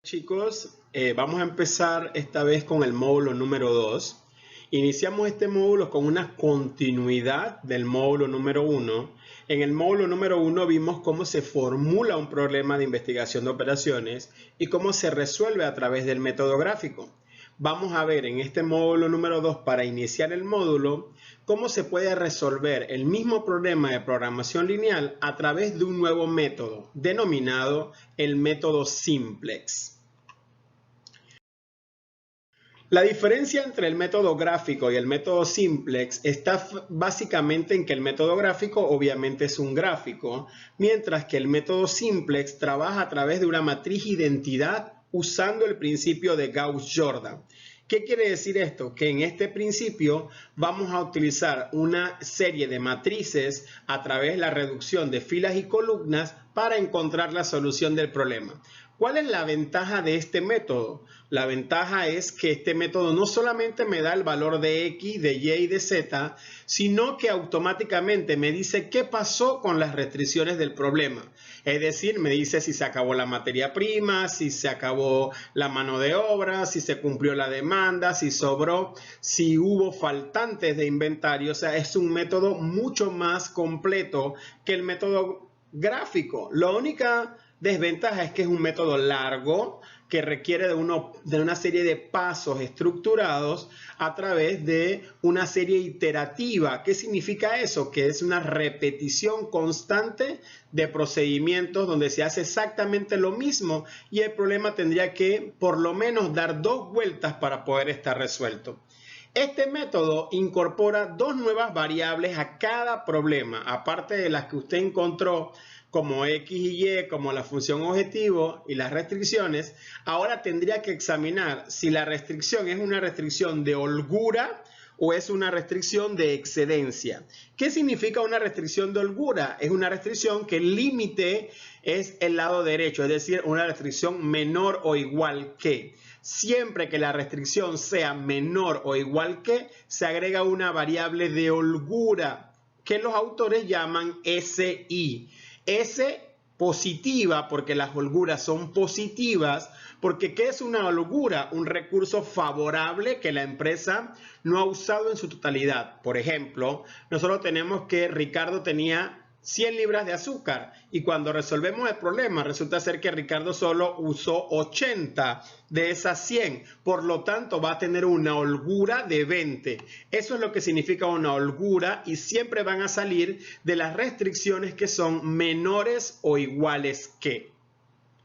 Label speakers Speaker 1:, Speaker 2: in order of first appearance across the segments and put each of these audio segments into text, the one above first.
Speaker 1: Chicos, vamos a empezar esta vez con el módulo número 2. Iniciamos este módulo con una continuidad del módulo número 1. En el módulo número 1 vimos cómo se formula un problema de investigación de operaciones y cómo se resuelve a través del método gráfico. Vamos a ver en este módulo número 2, para iniciar el módulo, cómo se puede resolver el mismo problema de programación lineal a través de un nuevo método denominado el método simplex. La diferencia entre el método gráfico y el método simplex está básicamente en que el método gráfico obviamente es un gráfico, mientras que el método simplex trabaja a través de una matriz identidad usando el principio de Gauss-Jordan. ¿Qué quiere decir esto? Que en este principio vamos a utilizar una serie de matrices a través de la reducción de filas y columnas para encontrar la solución del problema. ¿Cuál es la ventaja de este método? La ventaja es que este método no solamente me da el valor de X, de Y y de Z, sino que automáticamente me dice qué pasó con las restricciones del problema. Es decir, me dice si se acabó la materia prima, si se acabó la mano de obra, si se cumplió la demanda, si sobró, si hubo faltantes de inventario. O sea, es un método mucho más completo que el método gráfico. La única desventaja es que es un método largo que requiere de una serie de pasos estructurados a través de una serie iterativa. ¿Qué significa eso? Que es una repetición constante de procedimientos donde se hace exactamente lo mismo y el problema tendría que por lo menos dar 2 vueltas para poder estar resuelto. Este método incorpora 2 nuevas variables a cada problema, aparte de las que usted encontró como X y Y, como la función objetivo y las restricciones. Ahora tendría que examinar si la restricción es una restricción de holgura o es una restricción de excedencia. ¿Qué significa una restricción de holgura? Es una restricción que el límite es el lado derecho, es decir, una restricción menor o igual que. Siempre que la restricción sea menor o igual que, se agrega una variable de holgura que los autores llaman SI. S positiva porque las holguras son positivas, porque ¿qué es una holgura? Un recurso favorable que la empresa no ha usado en su totalidad. Por ejemplo, nosotros tenemos que Ricardo tenía 100 libras de azúcar y cuando resolvemos el problema resulta ser que Ricardo solo usó 80 de esas 100, por lo tanto va a tener una holgura de 20. Eso es lo que significa una holgura y siempre van a salir de las restricciones que son menores o iguales que,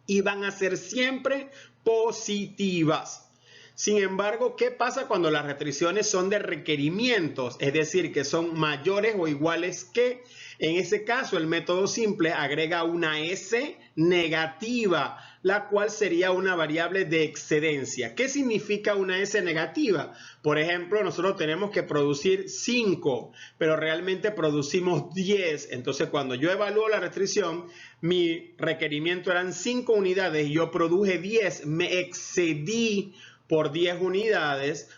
Speaker 1: y van a ser siempre positivas. Sin embargo, ¿qué pasa cuando las restricciones son de requerimientos? Es decir, que son mayores o iguales que. En ese caso, el método simple agrega una S negativa, la cual sería una variable de excedencia. ¿Qué significa una S negativa? Por ejemplo, nosotros tenemos que producir 5, pero realmente producimos 10. Entonces, cuando yo evalúo la restricción, mi requerimiento eran 5 unidades y yo produje 10, me excedí por 10 unidades,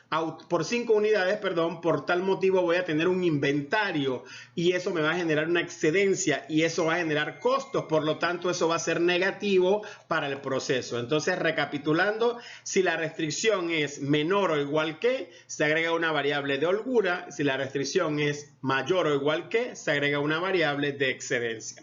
Speaker 1: por 5 unidades, perdón, por tal motivo voy a tener un inventario y eso me va a generar una excedencia y eso va a generar costos, por lo tanto eso va a ser negativo para el proceso. Entonces, recapitulando, si la restricción es menor o igual que, se agrega una variable de holgura, si la restricción es mayor o igual que, se agrega una variable de excedencia.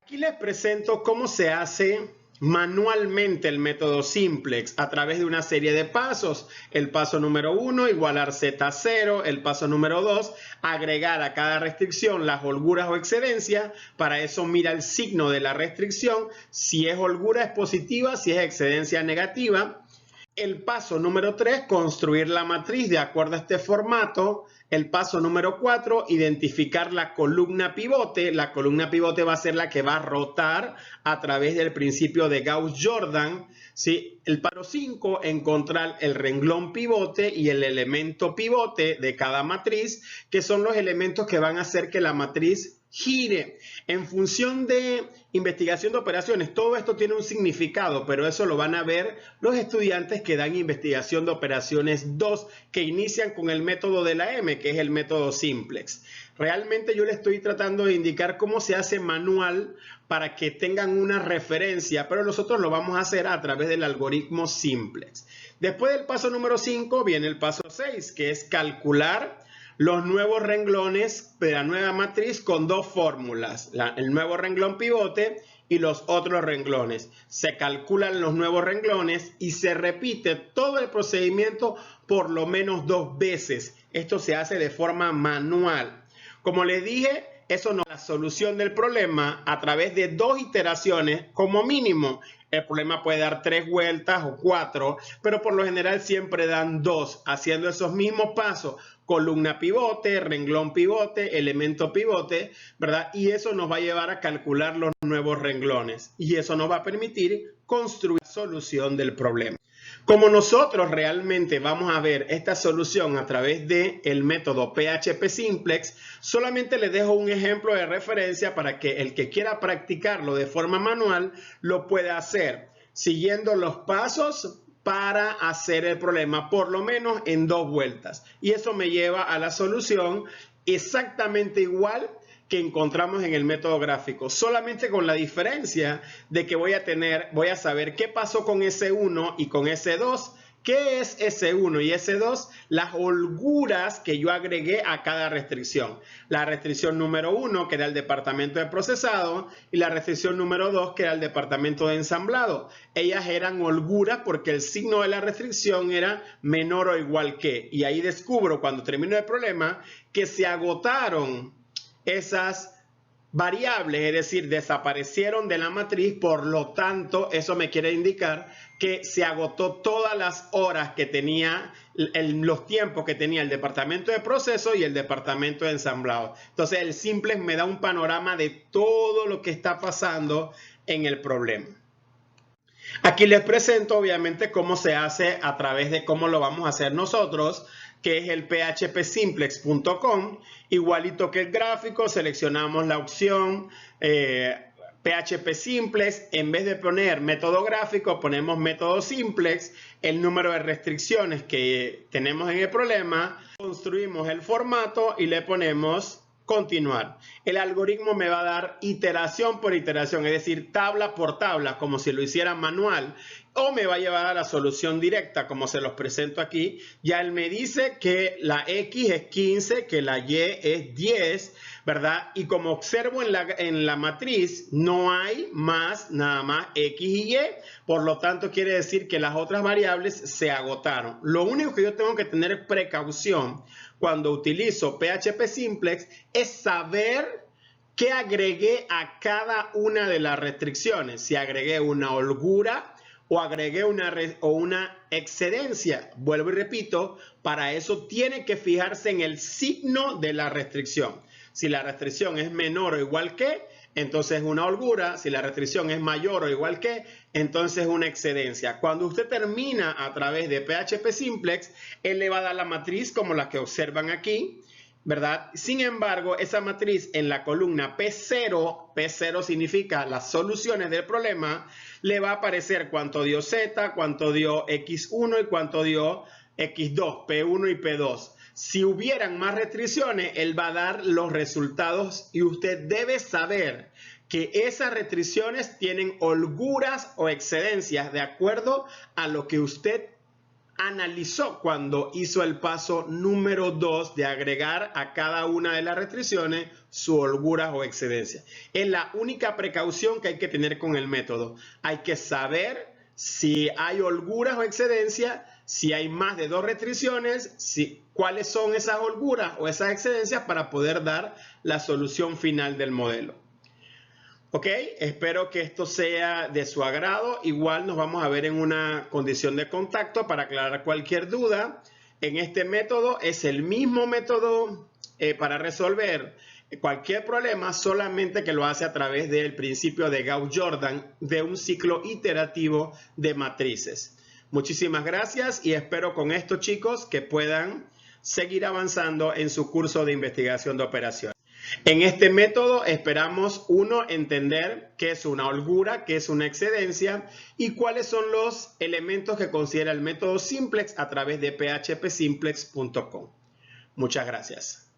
Speaker 1: Aquí les presento cómo se hace manualmente el método simplex a través de una serie de pasos. El paso número 1, igualar Z0. El paso número 2, agregar a cada restricción las holguras o excedencias. Para eso mira el signo de la restricción. Si es holgura es positiva, si es excedencia negativa. El paso número 3, construir la matriz de acuerdo a este formato. El paso número 4, identificar la columna pivote. La columna pivote va a ser la que va a rotar a través del principio de Gauss-Jordan. ¿Sí? El paso 5, encontrar el renglón pivote y el elemento pivote de cada matriz, que son los elementos que van a hacer que la matriz gire. En función de investigación de operaciones, todo esto tiene un significado, pero eso lo van a ver los estudiantes que dan investigación de operaciones 2, que inician con el método de la M, que es el método simplex. Realmente yo les estoy tratando de indicar cómo se hace manual para que tengan una referencia, pero nosotros lo vamos a hacer a través del algoritmo simplex. Después del paso número 5 viene el paso 6, que es calcular los nuevos renglones de la nueva matriz con dos fórmulas, el nuevo renglón pivote y los otros renglones. Se calculan los nuevos renglones y se repite todo el procedimiento por lo menos 2 veces. Esto se hace de forma manual. Como les dije, eso no es la solución del problema a través de 2 iteraciones como mínimo. El problema puede dar 3 vueltas o 4, pero por lo general siempre dan 2, haciendo esos mismos pasos. Columna pivote, renglón pivote, elemento pivote, ¿verdad? Y eso nos va a llevar a calcular los nuevos renglones. Y eso nos va a permitir construir la solución del problema. Como nosotros realmente vamos a ver esta solución a través del método PHP Simplex, solamente les dejo un ejemplo de referencia para que el que quiera practicarlo de forma manual lo pueda hacer, siguiendo los pasos para hacer el problema por lo menos en 2 vueltas. Y eso me lleva a la solución exactamente igual que encontramos en el método gráfico, solamente con la diferencia de que voy a saber qué pasó con S1 y con S2. ¿Qué es S1 y S2? Las holguras que yo agregué a cada restricción. La restricción número 1, que era el departamento de procesado, y la restricción número 2, que era el departamento de ensamblado. Ellas eran holguras porque el signo de la restricción era menor o igual que. Y ahí descubro, cuando termino el problema, que se agotaron esas variables, es decir, desaparecieron de la matriz. Por lo tanto, eso me quiere indicar que se agotó todas las horas que tenía, los tiempos que tenía el departamento de proceso y el departamento de ensamblado. Entonces, el simplex me da un panorama de todo lo que está pasando en el problema. Aquí les presento obviamente cómo se hace a través de cómo lo vamos a hacer nosotros, que es el phpsimplex.com. Igualito que el gráfico, seleccionamos la opción PHP Simplex. En vez de poner método gráfico, ponemos método simplex, el número de restricciones que tenemos en el problema, construimos el formato y le ponemos continuar. El algoritmo me va a dar iteración por iteración, es decir, tabla por tabla, como si lo hiciera manual, o me va a llevar a la solución directa, como se los presento aquí. Ya él me dice que la X es 15, que la Y es 10, ¿verdad? Y como observo en la matriz, no hay nada más X y Y, por lo tanto quiere decir que las otras variables se agotaron. Lo único que yo tengo que tener precaución cuando utilizo PHP Simplex es saber qué agregué a cada una de las restricciones. Si agregué una holgura o agregué una excedencia. Vuelvo y repito, para eso tiene que fijarse en el signo de la restricción. Si la restricción es menor o igual que, entonces es una holgura. Si la restricción es mayor o igual que, entonces es una excedencia. Cuando usted termina a través de PHP Simplex, él le va a dar la matriz como la que observan aquí, ¿verdad? Sin embargo, esa matriz en la columna P0, P0 significa las soluciones del problema, le va a aparecer cuánto dio Z, cuánto dio X1 y cuánto dio X2, P1 y P2. Si hubieran más restricciones, él va a dar los resultados y usted debe saber que esas restricciones tienen holguras o excedencias de acuerdo a lo que usted analizó cuando hizo el paso número 2 de agregar a cada una de las restricciones su holguras o excedencias. Es la única precaución que hay que tener con el método. Hay que saber si hay holguras o excedencias, si hay más de 2 restricciones, cuáles son esas holguras o esas excedencias para poder dar la solución final del modelo. Ok, espero que esto sea de su agrado. Igual nos vamos a ver en una condición de contacto para aclarar cualquier duda. En este método es el mismo método para resolver cualquier problema, solamente que lo hace a través del principio de Gauss-Jordan de un ciclo iterativo de matrices. Muchísimas gracias y espero con esto, chicos, que puedan seguir avanzando en su curso de investigación de operaciones. En este método esperamos, uno, entender qué es una holgura, qué es una excedencia y cuáles son los elementos que considera el método simplex a través de phpsimplex.com. Muchas gracias.